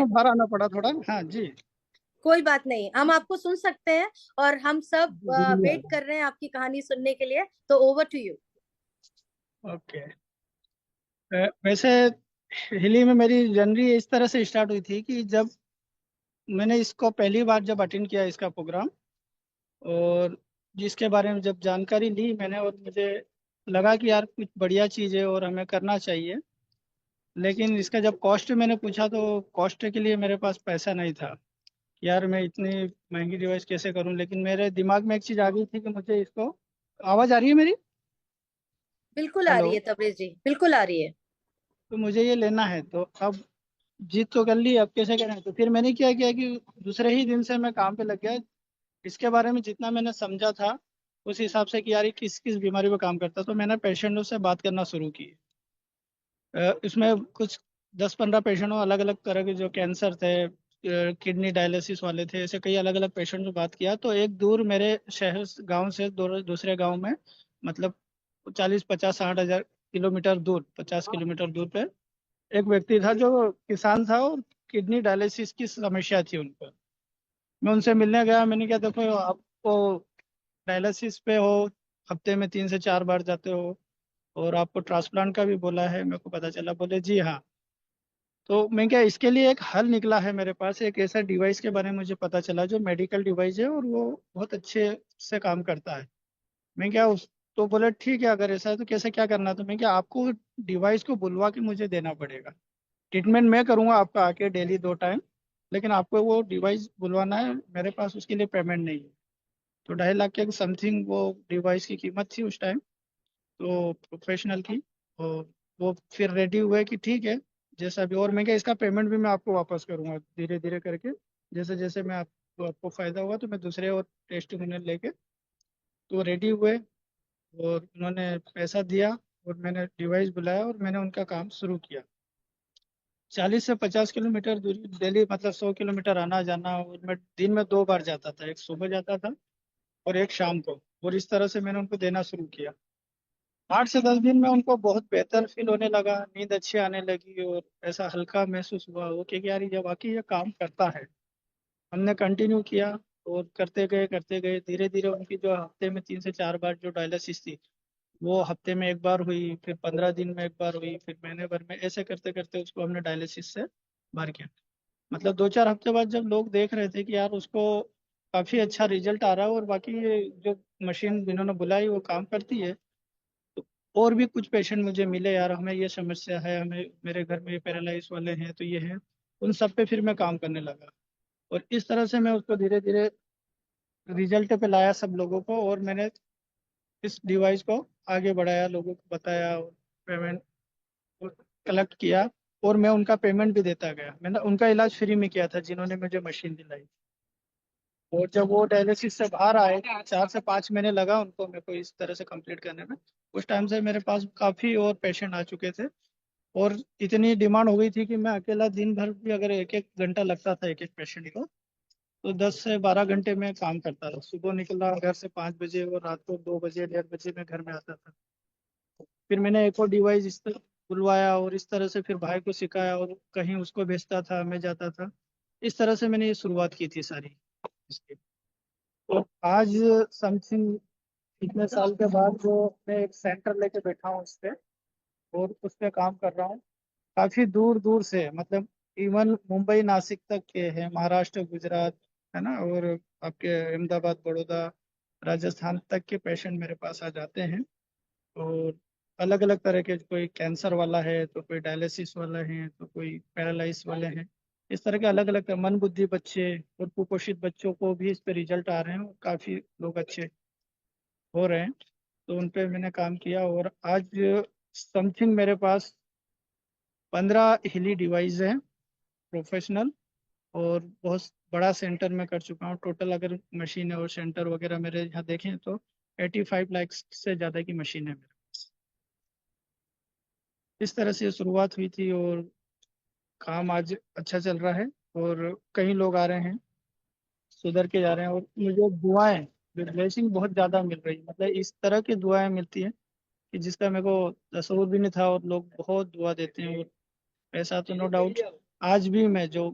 बाहर आना पड़ा थोड़ा। हाँ जी। कोई बात नहीं, हम आपको सुन सकते हैं। और हम सब जी जी जी, वेट कर रहे हैं आपकी कहानी सुनने के लिए। तो ओवर टू यू। ओके। वैसे हिली में मेरी जर्नी इस तरह से स्टार्ट हुई थी कि जब मैंने इसको पहली बार जब अटेंड किया इसका प्रोग्राम, और जिसके बारे में जब जानकारी ली मैंने, और मुझे लगा कि यार कुछ बढ़िया चीज़ है और हमें करना चाहिए। लेकिन इसका जब कॉस्ट मैंने पूछा तो कॉस्ट के लिए मेरे पास पैसा नहीं था। यार मैं इतनी महंगी डिवाइस कैसे करूं, लेकिन मेरे दिमाग में एक चीज़ आ गई थी कि मुझे इसको। आवाज़ आ रही है मेरी? बिल्कुल आ हेलो। रही है तबरेज जी, बिल्कुल आ रही है। तो मुझे ये लेना है, तो अब जीत तो कर ली, अब कैसे करें? तो फिर मैंने क्या किया कि दूसरे ही दिन से मैं काम पे लग गया। इसके बारे में जितना मैंने समझा था उस हिसाब से कि यार ये किस किस बीमारी पे काम करता है, तो मैंने पेशेंटों से बात करना शुरू की। इसमें कुछ 10-15 पेशेंट अलग अलग तरह के, जो कैंसर थे, किडनी डायलिसिस वाले थे, ऐसे कई अलग अलग पेशेंट से बात किया। तो एक दूर मेरे शहर गांव से दूसरे गांव में, मतलब 40-50-60 हज़ार किलोमीटर दूर, 50 किलोमीटर दूर पे एक व्यक्ति था जो किसान था, और किडनी डायलिसिस की समस्या थी उनको। मैं उनसे मिलने गया। मैंने कहा देखो आपको डायलिसिस पे हो, हफ्ते में 3 से 4 बार जाते हो, और आपको ट्रांसप्लांट का भी बोला है। मेरे को पता चला, बोले जी हाँ। तो मैं क्या, इसके लिए एक हल निकला है मेरे पास, एक ऐसा डिवाइस के बारे में मुझे पता चला जो मेडिकल डिवाइस है और वो बहुत अच्छे से काम करता है। मैं क्या उस तो बोले ठीक है, अगर ऐसा है तो कैसे क्या करना है? तो मैं क्या, आपको डिवाइस को बुलवा के मुझे देना पड़ेगा। ट्रीटमेंट मैं करूंगा आपका आके डेली 2 टाइम, लेकिन आपको वो डिवाइस बुलवाना है, मेरे पास उसके लिए पेमेंट नहीं है। तो 2.5 लाख के समथिंग वो डिवाइस की कीमत थी उस टाइम, तो प्रोफेशनल की। और वो फिर रेडी हुए कि ठीक है, जैसा भी। और मैं क्या, इसका पेमेंट भी मैं आपको वापस करूंगा धीरे धीरे करके। जैसे जैसे मैं आपको फायदा हुआ तो मैं दूसरे और टेस्ट लेके, तो रेडी हुए, और उन्होंने पैसा दिया, और मैंने डिवाइस बुलाया और मैंने उनका काम शुरू किया। 40 से 50 किलोमीटर दूरी डेली, मतलब 100 किलोमीटर आना जाना। और मैं दिन में 2 बार जाता था, एक सुबह जाता था और एक शाम को। और इस तरह से मैंने उनको देना शुरू किया। 8 से 10 दिन में उनको बहुत बेहतर फील होने लगा, नींद अच्छी आने लगी, और ऐसा हल्का महसूस हुआ वो कि यार ये वाकई ये काम करता है। हमने कंटिन्यू किया, और करते गए धीरे धीरे उनकी जो हफ्ते में 3 से 4 बार जो डायलिसिस थी, वो हफ्ते में एक बार हुई, फिर 15 दिन में एक बार हुई, फिर महीने भर में, ऐसे करते करते उसको हमने डायलिसिस से बाहर किया। मतलब 2-4 हफ्ते बाद जब लोग देख रहे थे कि यार उसको काफी अच्छा रिजल्ट आ रहा है, और बाकी ये जो मशीन जिन्होंने बुलाई वो काम करती है, तो और भी कुछ पेशेंट मुझे मिले, यार हमें ये समस्या है, हमें मेरे घर में ये पैरालाइज वाले हैं तो ये है। उन सब पे फिर मैं काम करने लगा, और इस तरह से मैं उसको धीरे धीरे रिजल्ट पे लाया सब लोगों को। और मैंने इस डिवाइस को आगे बढ़ाया, लोगों को बताया, और पेमेंट कलेक्ट किया। और मैं उनका पेमेंट भी देता गया। मैंने उनका इलाज फ्री में किया था जिन्होंने मुझे मशीन दिलाई। और जब वो डायलिसिस से बाहर आए, 4 से 5 महीने लगा उनको, मेरे को इस तरह से कंप्लीट करने में। उस टाइम से मेरे पास काफ़ी और पेशेंट आ चुके थे, और इतनी डिमांड हो गई थी कि मैं अकेला दिन भर भी अगर एक एक घंटा लगता था एक एक पेशेंट को, तो 10 से 12 घंटे में काम करता था। सुबह निकला घर से 5 बजे, और रात को 2 बजे 1:30 बजे में घर में आता था। फिर मैंने एक और डिवाइस इस तरह बुलवाया, और इस तरह से फिर भाई को सिखाया, और कहीं उसको भेजता था, मैं जाता था। इस तरह से मैंने ये शुरुआत की थी सारी इसकी। तो आज समथिंग इतने साल के बाद जो मैं एक सेंटर लेके बैठा हूँ इस पे, और उस पे काम कर रहा हूँ। काफी दूर दूर से, मतलब इवन मुंबई नासिक तक के हैं, महाराष्ट्र गुजरात, है ना, और आपके अहमदाबाद बड़ौदा राजस्थान तक के पेशेंट मेरे पास आ जाते हैं। और अलग अलग तरह के, कोई कैंसर वाला है, तो कोई डायलिसिस वाला है, तो कोई पैरालाइज वाले हैं। इस तरह के अलग अलग मन बुद्धि बच्चे और कुपोषित बच्चों को भी इस पे रिजल्ट आ रहे हैं, और काफी लोग अच्छे हो रहे हैं। तो उन पे मैंने काम किया, और आज समथिंग मेरे पास 15 हिली डिवाइस हैं प्रोफेशनल। और बहुत बड़ा सेंटर में कर चुका हूँ टोटल। अगर मशीन और सेंटर वगैरह मेरे यहाँ देखें तो 85 लाख से ज़्यादा की मशीन है मेरे। इस तरह से शुरुआत हुई थी, और काम आज अच्छा चल रहा है, और कई लोग आ रहे हैं, सुधर के जा रहे हैं। और मुझे दुआएं, ब्लेसिंग बहुत ज़्यादा मिल रही है। मतलब इस तरह की दुआएं मिलती हैं कि जिसका मेरे को तसव्वुर भी नहीं था, और लोग बहुत दुआ देते हैं। और ऐसा तो नो डाउट आज भी मैं जो